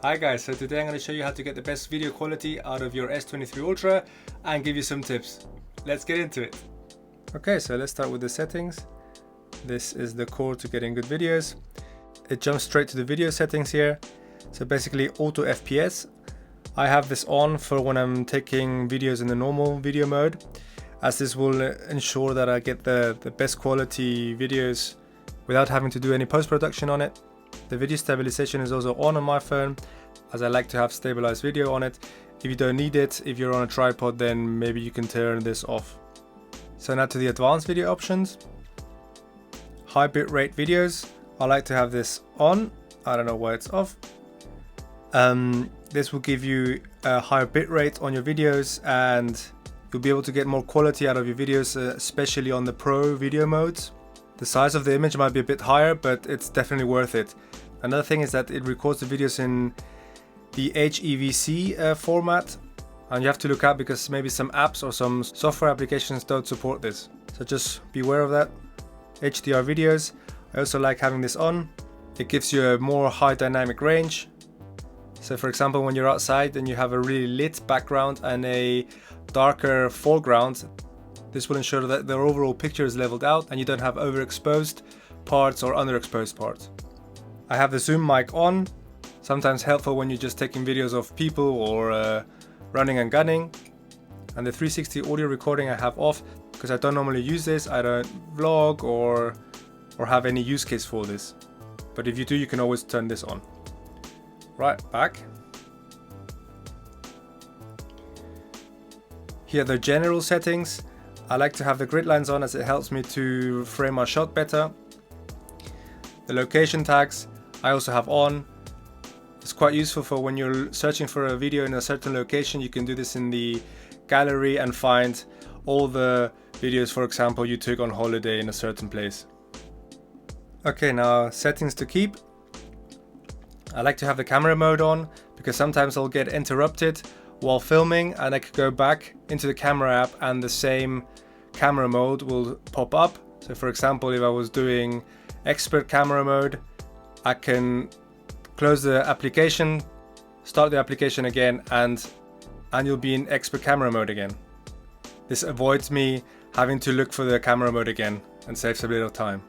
Hi guys, so today I'm going to show you how to get the best video quality out of your S23 Ultra and give you some tips. Let's get into it. Okay, so let's start with the settings. This is the core to getting good videos. It jumps straight to the video settings here. So basically auto FPS. I have this on for when I'm taking videos in the normal video mode, as this will ensure that I get the best quality videos without having to do any post-production on it. The video stabilization is also on my phone, as I like to have stabilized video on it. If you don't need it, if you're on a tripod, then maybe you can turn this off. So now to the advanced video options. High bitrate videos, I like to have this on. I don't know why it's off. This will give you a higher bitrate on your videos, and you'll be able to get more quality out of your videos, especially on the pro video modes. The size of the image might be a bit higher, but it's definitely worth it. Another thing is that it records the videos in the HEVC format, and you have to look out because maybe some apps or some software applications don't support this. So just be aware of that. HDR videos, I also like having this on. It gives you a more high dynamic range. So for example, when you're outside and you have a really lit background and a darker foreground, this will ensure that the overall picture is leveled out and you don't have overexposed parts or underexposed parts. I have the zoom mic on, sometimes helpful when you're just taking videos of people or running and gunning. And the 360 audio recording I have off because I don't normally use this. I don't vlog or have any use case for this. But if you do, you can always turn this on. Right, back. Here are the general settings. I like to have the grid lines on as it helps me to frame my shot better. The location tags I also have on. It's quite useful for when you're searching for a video in a certain location. You can do this in the gallery and find all the videos, for example, you took on holiday in a certain place. Okay, now settings to keep. I like to have the camera mode on because sometimes I'll get interrupted while filming and I could go back into the camera app and the same camera mode will pop up. So for example, if I was doing expert camera mode, I can close the application, start the application again, and you'll be in expert camera mode again. This avoids me having to look for the camera mode again and saves a bit of time.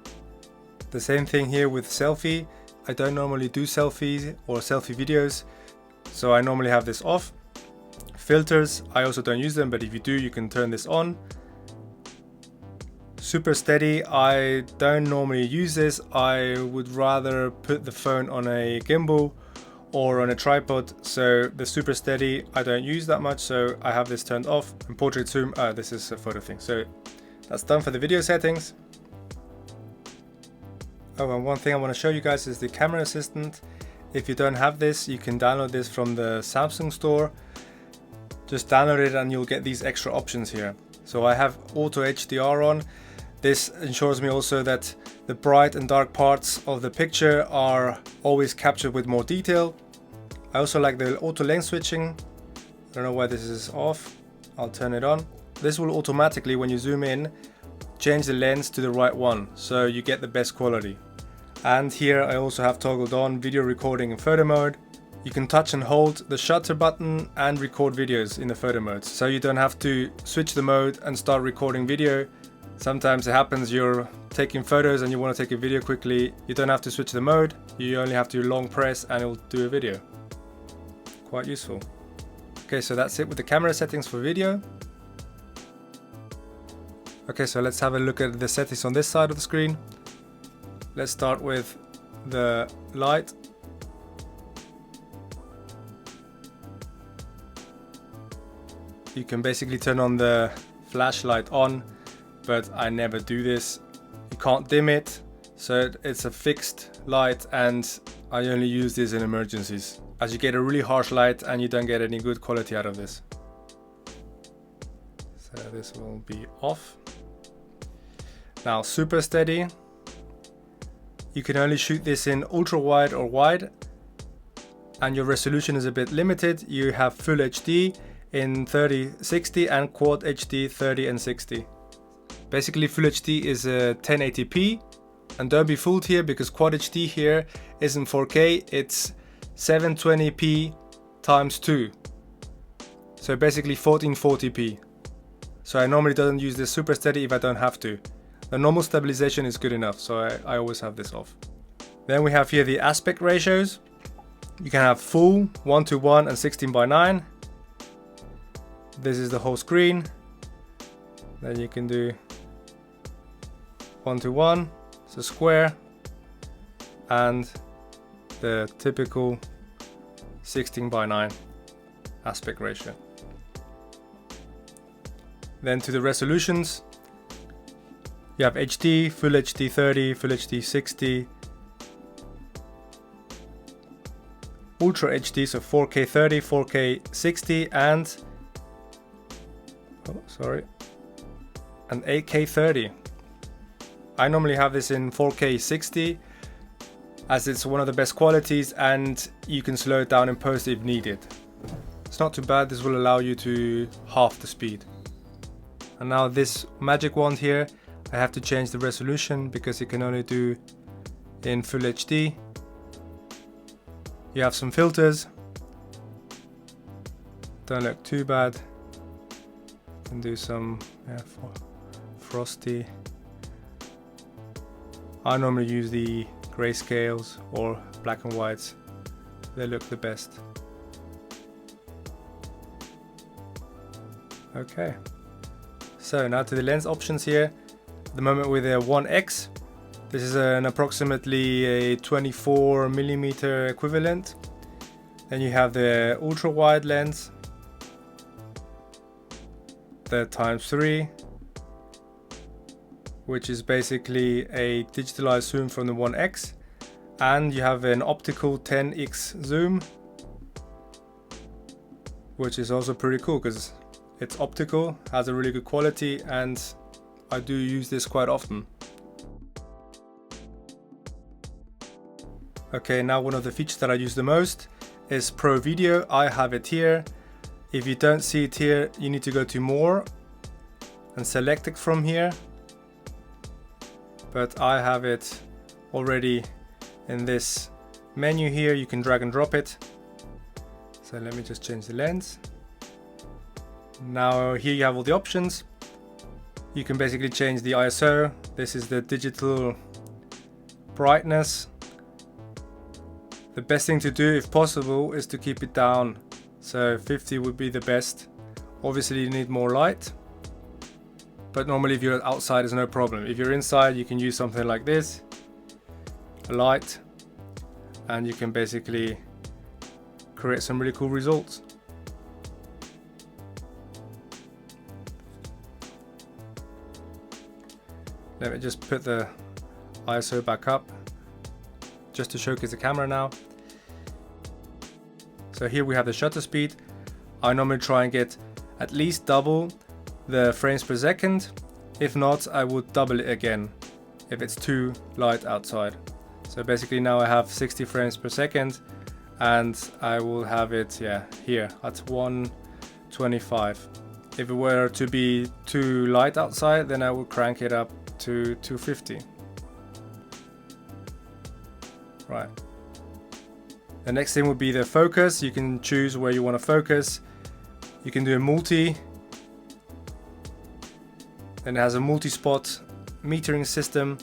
The same thing here with selfie. I don't normally do selfies or selfie videos, so I normally have this off. Filters, I also don't use them, but if you do, you can turn this on. Super steady, I don't normally use this. I would rather put the phone on a gimbal or on a tripod, so the super steady I don't use that much, so I have this turned off. And portrait zoom, this is a photo thing. So that's done for the video settings. Oh, and one thing I want to show you guys is the camera assistant. If you don't have this, you can download this from the Samsung store. Just download it and you'll get these extra options here. So I have auto HDR on. This ensures me also that the bright and dark parts of the picture are always captured with more detail. I also like the auto lens switching. I don't know why this is off. I'll turn it on. This will automatically, when you zoom in, change the lens to the right one, so you get the best quality. And here I also have toggled on video recording in photo mode. You can touch and hold the shutter button and record videos in the photo mode, so you don't have to switch the mode and start recording video. Sometimes it happens you're taking photos and you want to take a video quickly. You don't have to switch the mode, you only have to long press and it will do a video. Quite useful. Okay, so that's it with the camera settings for video. Okay, so let's have a look at the settings on this side of the screen. Let's start with the light. You can basically turn on the flashlight on, but I never do this. You can't dim it, so it's a fixed light and I only use this in emergencies, as you get a really harsh light and you don't get any good quality out of this. So this will be off. Now super steady. You can only shoot this in ultra wide or wide, and your resolution is a bit limited. You have full HD in 30/60 and quad HD 30 and 60. Basically full HD is a 1080p, and don't be fooled here because quad HD here isn't 4K, it's 720p times 2. So basically 1440p. So I normally don't use this super steady if I don't have to. The normal stabilization is good enough, so I always have this off. Then we have here the aspect ratios. You can have full, 1:1 and 16:9. This is the whole screen. Then you can do 1:1, so square, and the typical 16:9 aspect ratio. Then to the resolutions, you have HD, Full HD 30, Full HD 60, Ultra HD, so 4K 30, 4K 60, and and 8K 30. I normally have this in 4K 60 as it's one of the best qualities, and you can slow it down in post if needed. It's not too bad. This will allow you to half the speed. And now this magic wand here, I have to change the resolution because it can only do in Full HD. You have some filters, don't look too bad. Can do some frosty. I normally use the grayscales or black and whites. They look the best. Okay, so now to the lens options here. At the moment with a 1x, this is an approximately a 24mm equivalent. Then you have the ultra wide lens, the ×3, which is basically a digitalized zoom from the 1x, and you have an optical 10x zoom, which is also pretty cool because it's optical, has a really good quality, and I do use this quite often. Okay, now one of the features that I use the most is Pro Video. I have it here. If you don't see it here, you need to go to More and select it from here. But I have it already in this menu here. You can drag and drop it. So let me just change the lens. Now here you have all the options. You can basically change the ISO. This is the digital brightness. The best thing to do, if possible, is to keep it down. So 50 would be the best. Obviously you need more light, but normally if you're outside, it's no problem. If you're inside, you can use something like this, a light, and you can basically create some really cool results. Let me just put the ISO back up just to showcase the camera now. So here we have the shutter speed. I normally try and get at least double the frames per second. If not, I would double it again if it's too light outside. So basically now I have 60 frames per second, and I will have it here at 125. If it were to be too light outside, then I would crank it up to 250. Right. The next thing would be the focus. You can choose where you want to focus. You can do a multi, and it has a multi-spot metering system,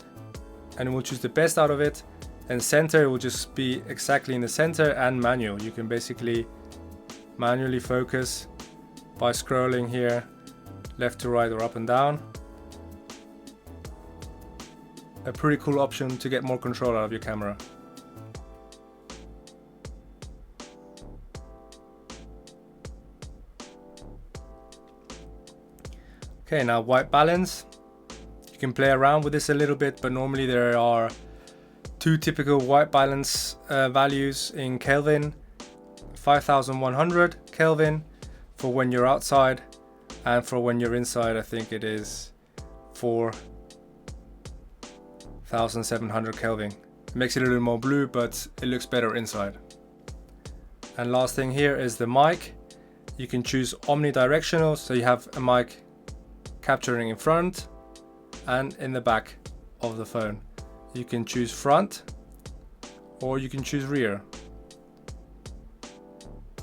and it will choose the best out of it. And center will just be exactly in the center, and manual. You can basically manually focus by scrolling here left to right or up and down. A pretty cool option to get more control out of your camera. Okay, now white balance. You can play around with this a little bit, but normally there are two typical white balance values in Kelvin. 5100 Kelvin for when you're outside, and for when you're inside I think it is 4700 Kelvin. It makes it a little more blue, but it looks better inside. And last thing here is the mic. You can choose omnidirectional, so you have a mic capturing in front and in the back of the phone. You can choose front or you can choose rear.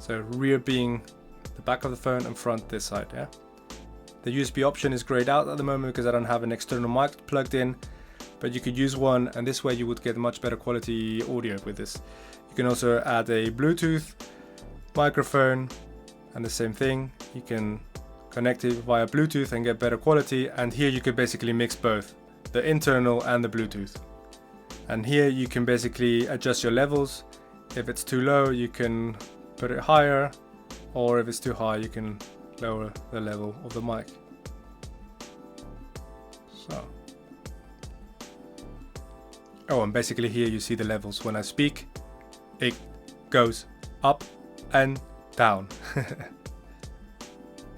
So rear being the back of the phone and front this side, yeah. The USB option is grayed out at the moment because I don't have an external mic plugged in, but you could use one, and this way you would get much better quality audio with this. You can also add a Bluetooth microphone, and the same thing, you can connect it via Bluetooth and get better quality, and here you could basically mix both, the internal and the Bluetooth. And here you can basically adjust your levels. If it's too low, you can put it higher, or if it's too high, you can lower the level of the mic. So. Oh, and basically here you see the levels. When I speak, it goes up and down.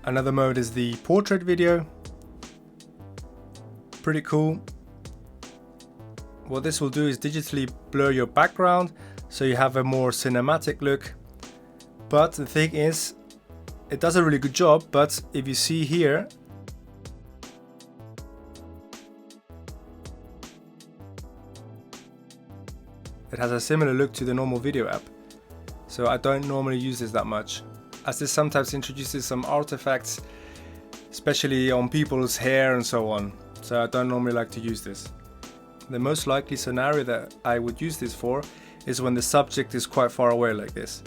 Another mode is the portrait video. Pretty cool. What this will do is digitally blur your background so you have a more cinematic look. But the thing is, it does a really good job, but if you see here, it has a similar look to the normal video app. So I don't normally use this that much, as this sometimes introduces some artifacts, especially on people's hair and so on. So I don't normally like to use this. The most likely scenario that I would use this for is when the subject is quite far away like this,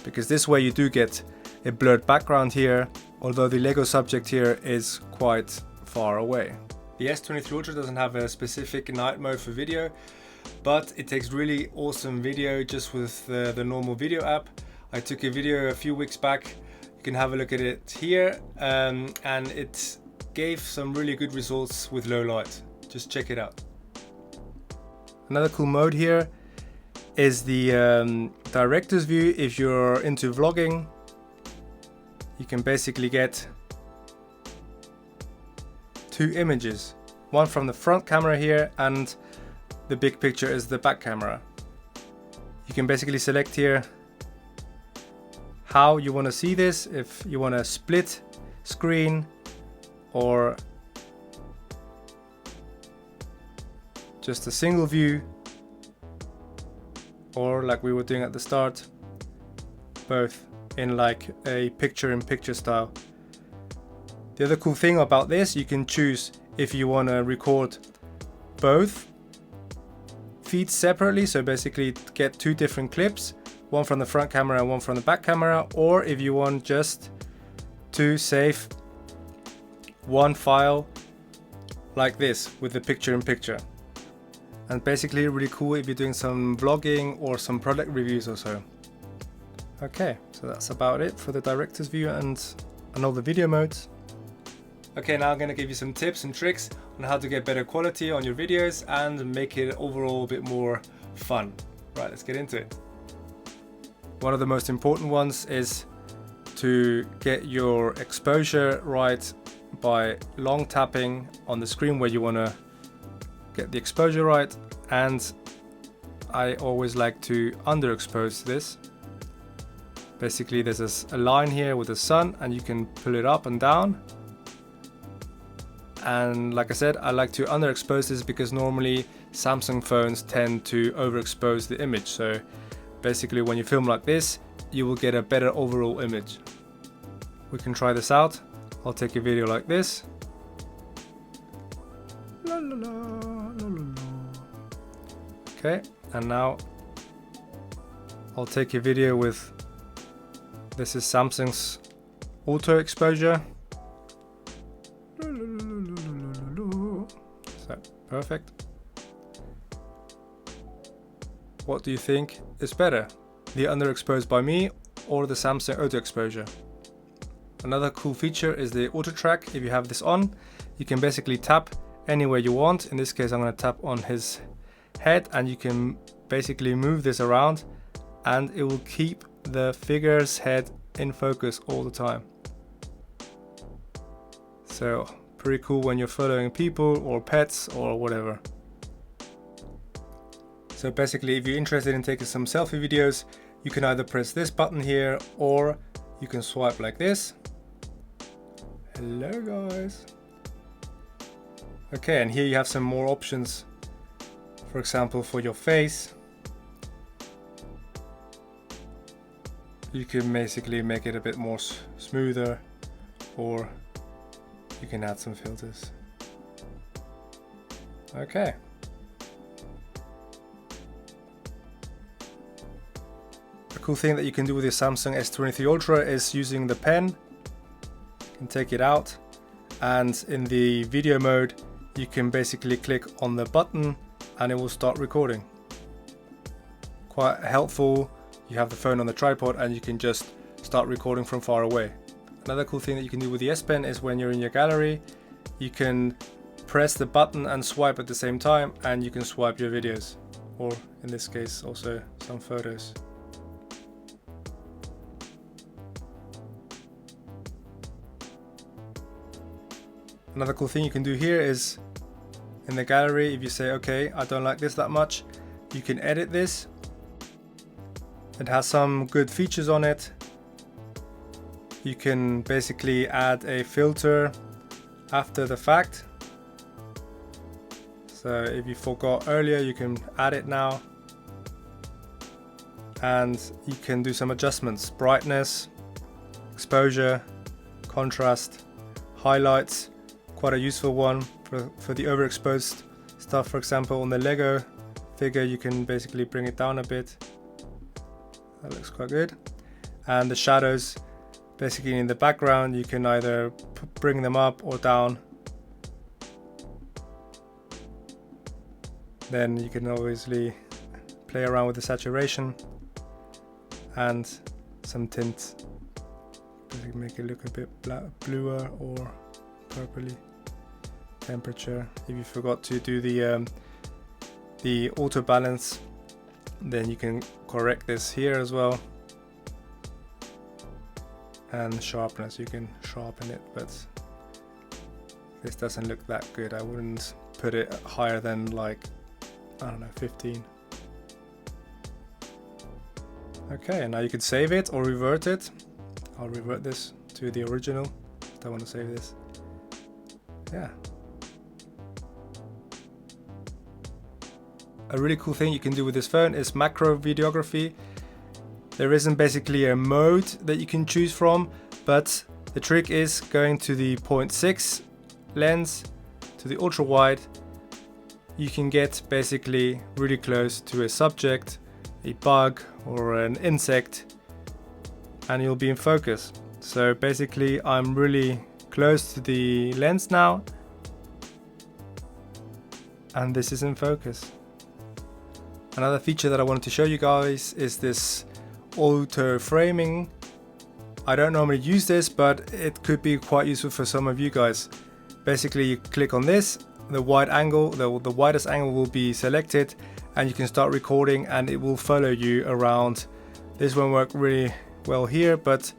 because this way you do get a blurred background here, although the Lego subject here is quite far away. The S23 Ultra doesn't have a specific night mode for video, but it takes really awesome video just with the normal video app. I took a video a few weeks back, you can have a look at it here, and it gave some really good results with low light. Just check it out. Another cool mode here is the director's view. If you're into vlogging, you can basically get two images, one from the front camera here, and the big picture is the back camera. You can basically select here how you want to see this, if you want to split screen or just a single view, or like we were doing at the start, both in like a picture-in-picture style. The other cool thing about this, you can choose if you want to record both feeds separately, so basically get two different clips, one from the front camera and one from the back camera, or if you want just to save one file like this with the picture-in-picture. And basically really cool if you're doing some vlogging or some product reviews or so. Okay, so that's about it for the director's view and all the video modes. Okay, now I'm going to give you some tips and tricks on how to get better quality on your videos and make it overall a bit more fun. Right, let's get into it. One of the most important ones is to get your exposure right by long tapping on the screen where you want to get the exposure right, and I always like to underexpose this. Basically there's a line here with the sun and you can pull it up and down, and like I said, I like to underexpose this because normally Samsung phones tend to overexpose the image. So basically when you film like this, you will get a better overall image. We can try this out. I'll take a video like this. La, la, la, la, la, la. Okay, and now I'll take a video with, this is Samsung's auto exposure. So, perfect. What do you think is better? The underexposed by me or the Samsung auto exposure? Another cool feature is the auto track. If you have this on, you can basically tap anywhere you want. In this case, I'm going to tap on his head, and you can basically move this around and it will keep the figure's head in focus all the time. So pretty cool when you're following people or pets or whatever. So basically, if you're interested in taking some selfie videos, you can either press this button here or you can swipe like this. Hello guys. Okay, and here you have some more options. For example, for your face. you can basically make it a bit more smoother, or you can add some filters. Okay. A cool thing that you can do with your Samsung S23 Ultra is using the pen. You can take it out, and in the video mode you can basically click on the button and it will start recording. Quite helpful. You have the phone on the tripod and you can just start recording from far away. Another cool thing that you can do with the S Pen is when you're in your gallery, you can press the button and swipe at the same time, and you can swipe your videos, or in this case also some photos. Another cool thing you can do here is in the gallery, if you say, okay, I don't like this that much, you can edit this. It has some good features on it. You can basically add a filter after the fact. So if you forgot earlier, you can add it now. And you can do some adjustments: brightness, exposure, contrast, highlights. Quite a useful one for the overexposed stuff. For example, on the Lego figure, you can basically bring it down a bit. That looks quite good. And the shadows, basically in the background, you can either bring them up or down. Then you can obviously play around with the saturation and some tints. Make it look a bit bluer or purpley. Temperature. If you forgot to do the auto balance, then you can correct this here as well. And sharpness, you can sharpen it, but this doesn't look that good. I wouldn't put it higher than, like, I don't know, 15. Okay, and now you can save it or revert it. I'll revert this to the original. Don't want to save this. Yeah. A really cool thing you can do with this phone is macro videography. There isn't basically a mode that you can choose from, but the trick is going to the 0.6 lens, to the ultra wide. You can get basically really close to a subject, a bug or an insect, and you'll be in focus. So basically I'm really close to the lens now, and this is in focus. Another feature that I wanted to show you guys is this auto framing. I don't normally use this, but it could be quite useful for some of you guys. Basically, you click on this, the wide angle, the widest angle will be selected, and you can start recording and it will follow you around. This won't work really well here, but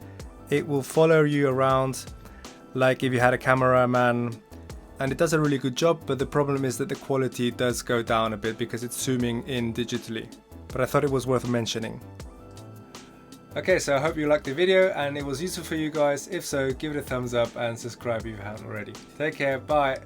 it will follow you around like if you had a cameraman, and it does a really good job, but the problem is that the quality does go down a bit because it's zooming in digitally. But I thought it was worth mentioning. Okay, so I hope you liked the video and it was useful for you guys. If so, give it a thumbs up and subscribe if you haven't already. Take care, bye.